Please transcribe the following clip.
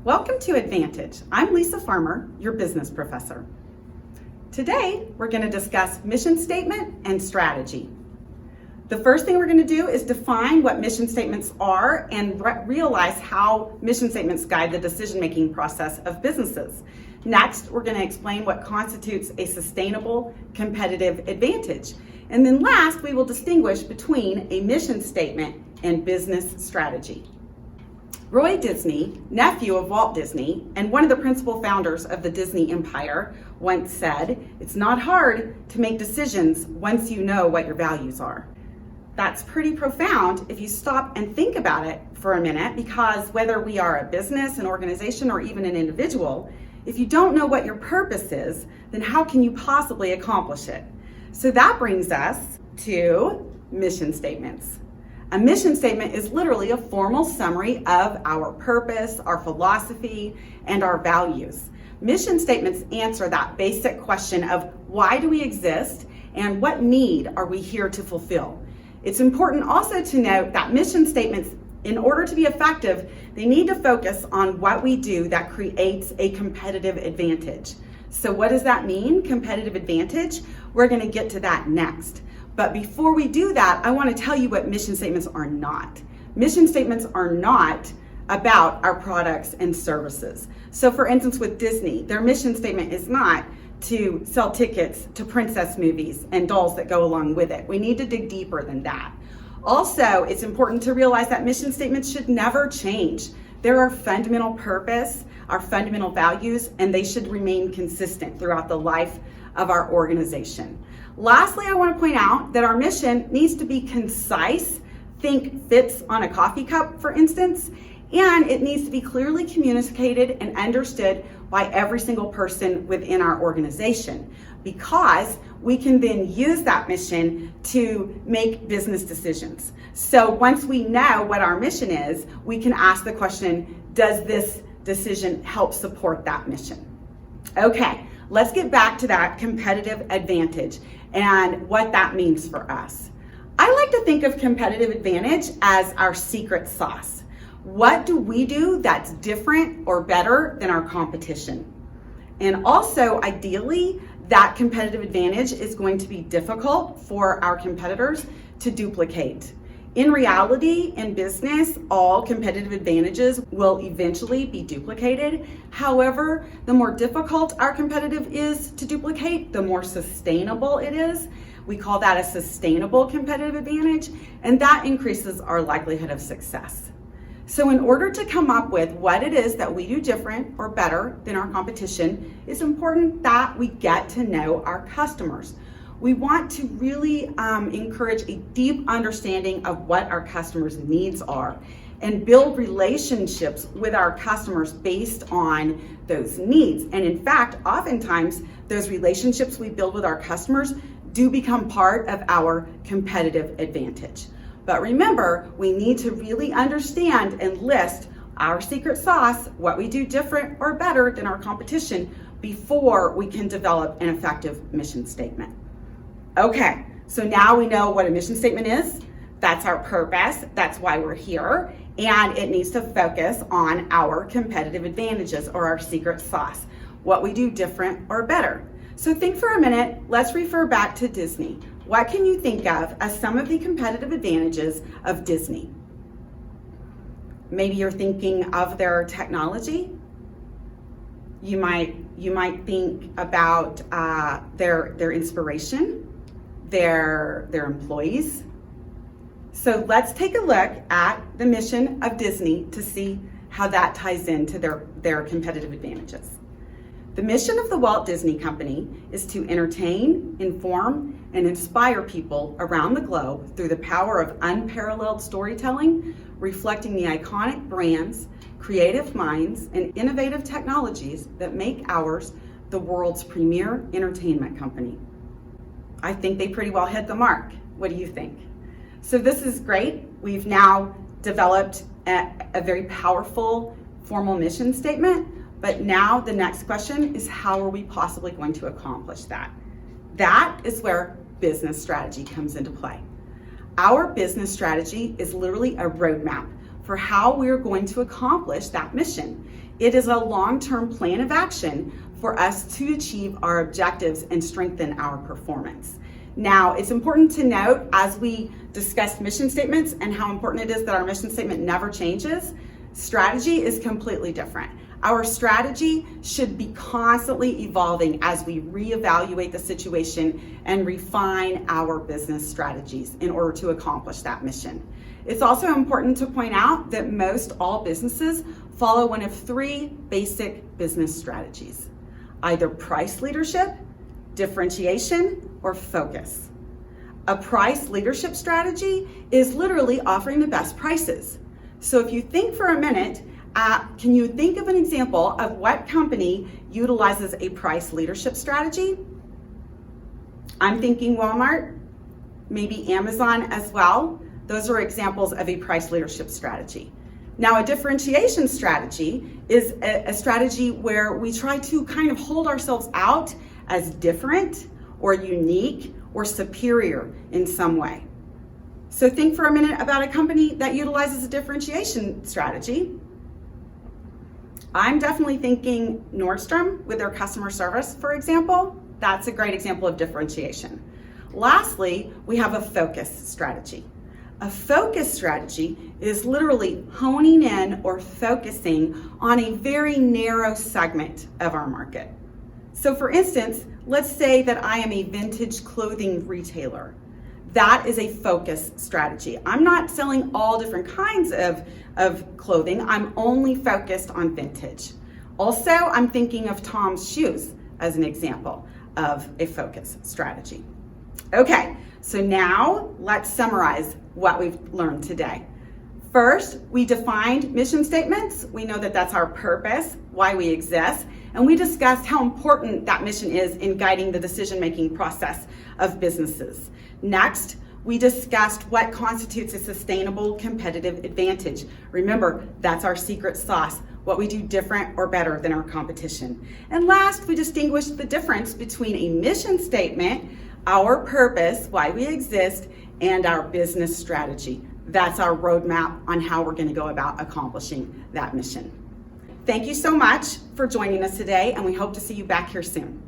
Welcome to EdVantage. I'm Lisa Farmer, your business professor. Today, we're going to discuss mission statement and strategy. The first thing we're going to do is define what mission statements are and realize how mission statements guide the decision-making process of businesses. Next, we're going to explain what constitutes a sustainable competitive advantage. And then last, we will distinguish between a mission statement and business strategy. Roy Disney, nephew of Walt Disney, and one of the principal founders of the Disney Empire, once said, "It's not hard to make decisions once you know what your values are." That's pretty profound if you stop and think about it for a minute, because whether we are a business, an organization, or even an individual, if you don't know what your purpose is, then how can you possibly accomplish it? So that brings us to mission statements. A mission statement is literally a formal summary of our purpose, our philosophy, and our values. Mission statements answer that basic question of why do we exist and what need are we here to fulfill. It's important also to note that mission statements, in order to be effective, they need to focus on what we do that creates a competitive advantage. So what does that mean, competitive advantage? We're going to get to that next. But before we do that, I want to tell you what mission statements are not. Mission statements are not about our products and services. So for instance, with Disney, their mission statement is not to sell tickets to princess movies and dolls that go along with it. We need to dig deeper than that. Also, it's important to realize that mission statements should never change. They're our fundamental purpose, our fundamental values, and they should remain consistent throughout the life of our organization. Lastly, I want to point out that our mission needs to be concise. Think fits on a coffee cup, for instance, and it needs to be clearly communicated and understood by every single person within our organization, because we can then use that mission to make business decisions. So once we know what our mission is, we can ask the question, does this decision help support that mission? Okay, let's get back to that competitive advantage and what that means for us. I like to think of competitive advantage as our secret sauce. What do we do that's different or better than our competition? And also, ideally, that competitive advantage is going to be difficult for our competitors to duplicate. In reality, in business, all competitive advantages will eventually be duplicated. However, the more difficult our competitive is to duplicate, the more sustainable it is. We call that a sustainable competitive advantage, and that increases our likelihood of success. So in order to come up with what it is that we do different or better than our competition, it's important that we get to know our customers. We want to really encourage a deep understanding of what our customers' needs are and build relationships with our customers based on those needs. And in fact, oftentimes, those relationships we build with our customers do become part of our competitive advantage. But remember, we need to really understand and list our secret sauce, what we do different or better than our competition, before we can develop an effective mission statement. Okay, so now we know what a mission statement is. That's our purpose. That's why we're here. And it needs to focus on our competitive advantages or our secret sauce, what we do different or better. So think for a minute. Let's refer back to Disney. What can you think of as some of the competitive advantages of Disney? Maybe you're thinking of their technology. You might think about their inspiration, their employees. So let's take a look at the mission of Disney to see how that ties into their competitive advantages. The mission of the Walt Disney Company is to entertain, inform, and inspire people around the globe through the power of unparalleled storytelling, reflecting the iconic brands, creative minds, and innovative technologies that make ours the world's premier entertainment company. I think they pretty well hit the mark. What do you think? So this is great. We've now developed a very powerful formal mission statement, but now the next question is, how are we possibly going to accomplish that? That is where business strategy comes into play. Our business strategy is literally a roadmap for for how we're going to accomplish that mission. It is a long-term plan of action for us to achieve our objectives and strengthen our performance. Now, it's important to note as we discuss mission statements and how important it is that our mission statement never changes, strategy is completely different. Our strategy should be constantly evolving as we reevaluate the situation and refine our business strategies in order to accomplish that mission. It's also important to point out that most all businesses follow one of three basic business strategies: either price leadership, differentiation, or focus. A price leadership strategy is literally offering the best prices. So if you think for a minute, can you think of an example of what company utilizes a price leadership strategy? I'm thinking Walmart, maybe Amazon as well. Those are examples of a price leadership strategy. Now, a differentiation strategy is a strategy where we try to kind of hold ourselves out as different or unique or superior in some way. So think for a minute about a company that utilizes a differentiation strategy. I'm definitely thinking Nordstrom with their customer service, for example. That's a great example of differentiation. Lastly, we have a focus strategy. A focus strategy is literally honing in or focusing on a very narrow segment of our market. So for instance, let's say that I am a vintage clothing retailer. That is a focus strategy. I'm not selling all different kinds of clothing. I'm only focused on vintage. Also, I'm thinking of Tom's shoes as an example of a focus strategy. Okay, so now let's summarize what we've learned today. First, we defined mission statements. We know that that's our purpose, why we exist, and we discussed how important that mission is in guiding the decision-making process of businesses. Next, we discussed what constitutes a sustainable competitive advantage. Remember, that's our secret sauce, what we do different or better than our competition. And last, we distinguished the difference between a mission statement, our purpose, why we exist, and our business strategy. That's our roadmap on how we're going to go about accomplishing that mission. Thank you so much for joining us today, and we hope to see you back here soon.